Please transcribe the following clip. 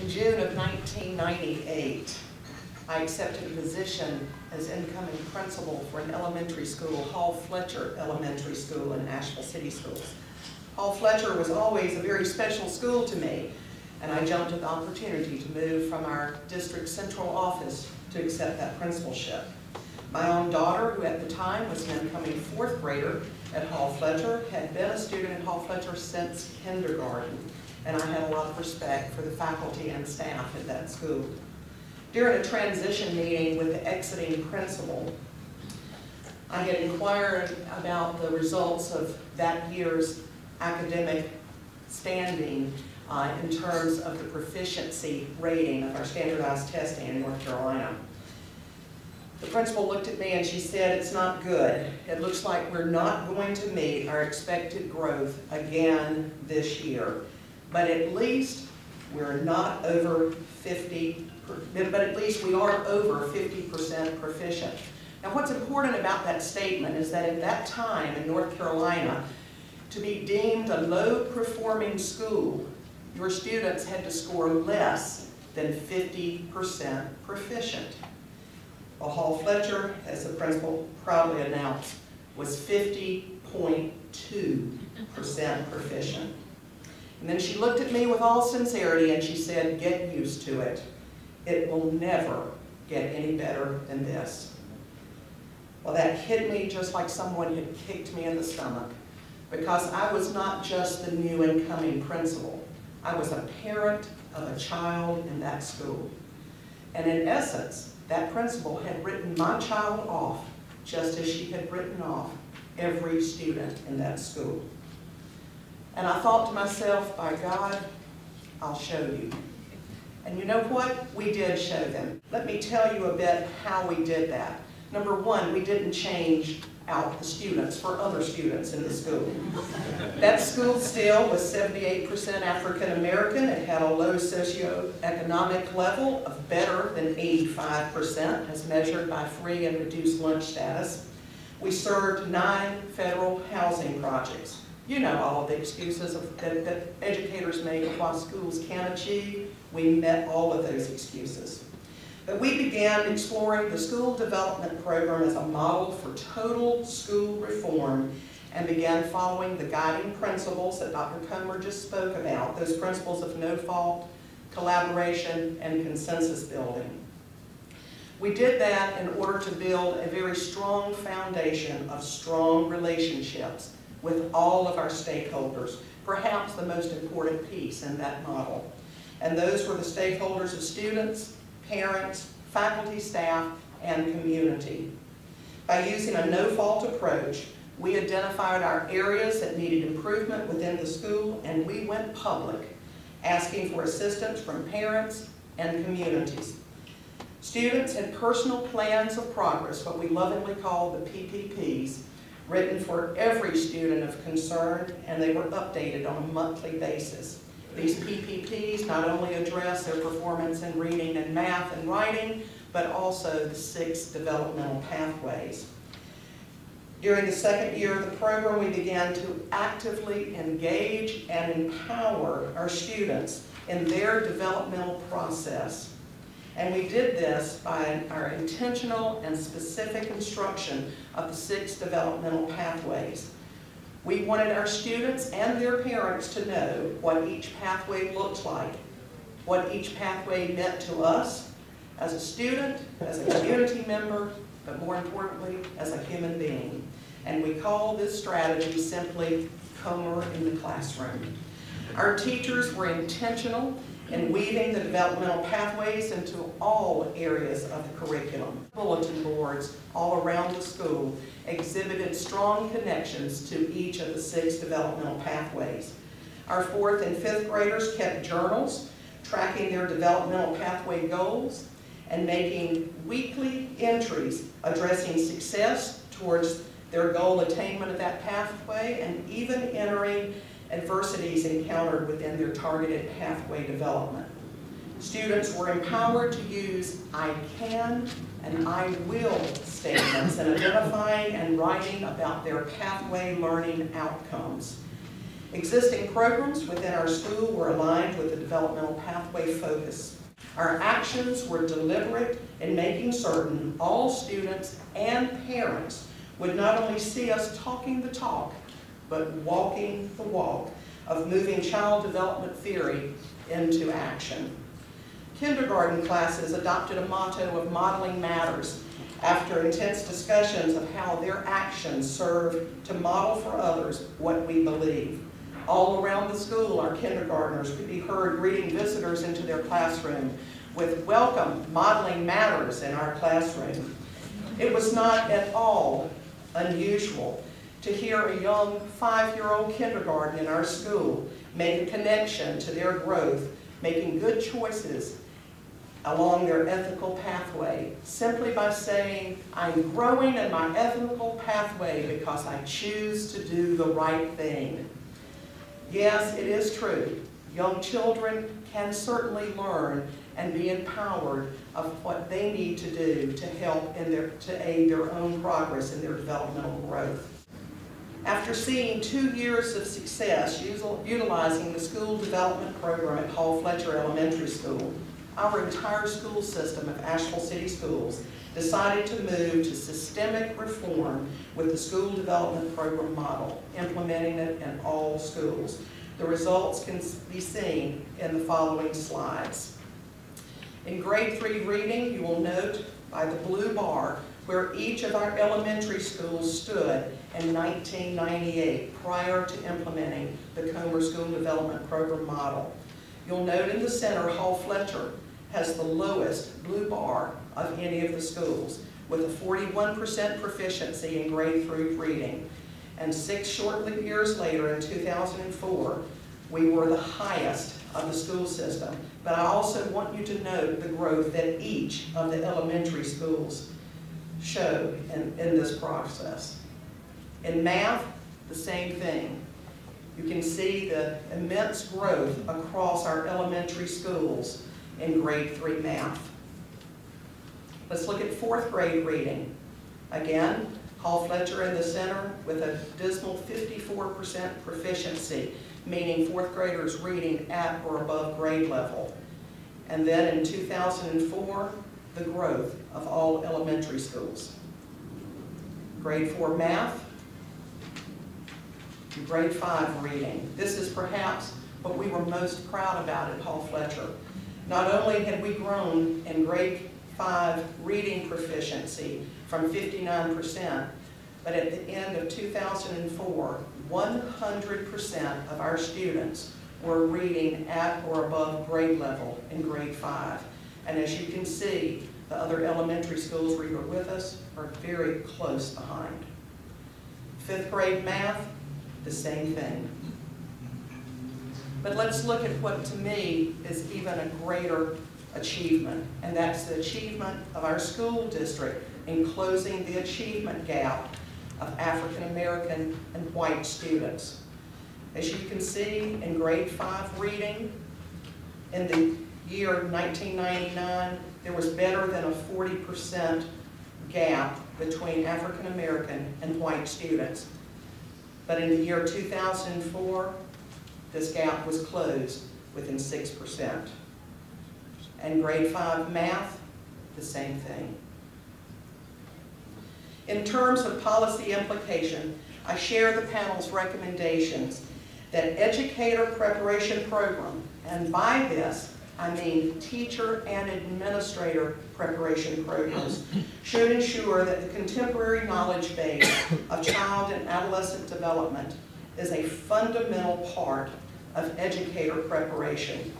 In June of 1998, I accepted a position as incoming principal for an elementary school, Hall Fletcher Elementary School in Asheville City Schools. Hall Fletcher was always a very special school to me, and I jumped at the opportunity to move from our district central office to accept that principalship. My own daughter, who at the time was an incoming fourth grader at Hall Fletcher, had been a student at Hall Fletcher since kindergarten, and I had a lot of respect for the faculty and staff at that school. During a transition meeting with the exiting principal, I had inquired about the results of that year's academic standing in terms of the proficiency rating of our standardized testing in North Carolina. The principal looked at me and she said, "It's not good. It looks like we're not going to meet our expected growth again this year. But at least we're not over 50, but at least we are over 50% proficient." Now what's important about that statement is that at that time in North Carolina, to be deemed a low-performing school, your students had to score less than 50% proficient. Well, Hall Fletcher, as the principal proudly announced, was 50.2% proficient. And then she looked at me with all sincerity and she said, "Get used to it. It will never get any better than this." Well, that hit me just like someone had kicked me in the stomach, because I was not just the new incoming principal. I was a parent of a child in that school. And in essence, that principal had written my child off just as she had written off every student in that school. And I thought to myself, by God, I'll show you. And you know what? We did show them. Let me tell you a bit how we did that. Number one, we didn't change out the students for other students in the school. That school still was 78% African American. It had a low socioeconomic level of better than 85% as measured by free and reduced lunch status. We served 9 federal housing projects. You know all of the excuses that educators make of what schools can achieve. We met all of those excuses. But we began exploring the school development program as a model for total school reform and began following the guiding principles that Dr. Comer just spoke about, those principles of no fault, collaboration, and consensus building. We did that in order to build a very strong foundation of strong relationships with all of our stakeholders, perhaps the most important piece in that model. And those were the stakeholders of students, parents, faculty, staff, and community. By using a no-fault approach, we identified our areas that needed improvement within the school, and we went public, asking for assistance from parents and communities. Students had personal plans of progress, what we lovingly call the PPPs, written for every student of concern, and they were updated on a monthly basis. These PPPs not only address their performance in reading and math and writing, but also the 6 developmental pathways. During the second year of the program, we began to actively engage and empower our students in their developmental process. And we did this by our intentional and specific instruction of the 6 developmental pathways. We wanted our students and their parents to know what each pathway looked like, what each pathway meant to us as a student, as a community member, but more importantly, as a human being. And we call this strategy simply Comer in the classroom. Our teachers were intentional in weaving the developmental pathways into all areas of the curriculum. Bulletin boards all around the school exhibited strong connections to each of the 6 developmental pathways. Our 4th and 5th graders kept journals, tracking their developmental pathway goals, and making weekly entries addressing success towards their goal attainment of that pathway, and even entering adversities encountered within their targeted pathway development. Students were empowered to use "I can" and "I will" statements in identifying and writing about their pathway learning outcomes. Existing programs within our school were aligned with the developmental pathway focus. Our actions were deliberate in making certain all students and parents would not only see us talking the talk, but walking the walk of moving child development theory into action. Kindergarten classes adopted a motto of modeling matters after intense discussions of how their actions serve to model for others what we believe. All around the school, our kindergartners could be heard greeting visitors into their classroom with "Welcome, modeling matters" in our classroom. It was not at all unusual to hear a young 5-year-old kindergarten in our school make a connection to their growth, making good choices along their ethical pathway, simply by saying, "I'm growing in my ethical pathway because I choose to do the right thing." Yes, it is true. Young children can certainly learn and be empowered of what they need to do to help to aid their own progress in their developmental growth. After seeing 2 years of success utilizing the school development program at Hall Fletcher Elementary School, our entire school system of Asheville City Schools decided to move to systemic reform with the school development program model, implementing it in all schools. The results can be seen in the following slides. In grade 3 reading, you will note by the blue bar where each of our elementary schools stood in 1998 prior to implementing the Comer School Development Program model. You'll note in the center, Hall Fletcher has the lowest blue bar of any of the schools, with a 41% proficiency in grade 3 reading. And 6 short years later, in 2004, we were the highest of the school system. But I also want you to note the growth that each of the elementary schools showed in this process. In math, the same thing. You can see the immense growth across our elementary schools in grade 3 math. Let's look at 4th grade reading. Again, Hall Fletcher in the center with a dismal 54% proficiency, meaning 4th graders reading at or above grade level. And then in 2004, the growth of all elementary schools. Grade 4 math, grade 5 reading. This is perhaps what we were most proud about at Hall Fletcher. Not only had we grown in grade 5 reading proficiency from 59%, but at the end of 2004, 100% of our students were reading at or above grade level in grade 5. And as you can see, the other elementary schools where you were with us are very close behind. 5th grade math, the same thing. But let's look at what to me is even a greater achievement, and that's the achievement of our school district in closing the achievement gap of African American and white students. As you can see in grade 5 reading, in the year 1999, there was better than a 40% gap between African American and white students. But in the year 2004, this gap was closed within 6%. And grade 5 math, the same thing. In terms of policy implication, I share the panel's recommendations that educator preparation program, and by this I mean teacher and administrator preparation programs, should ensure that the contemporary knowledge base of child and adolescent development is a fundamental part of educator preparation.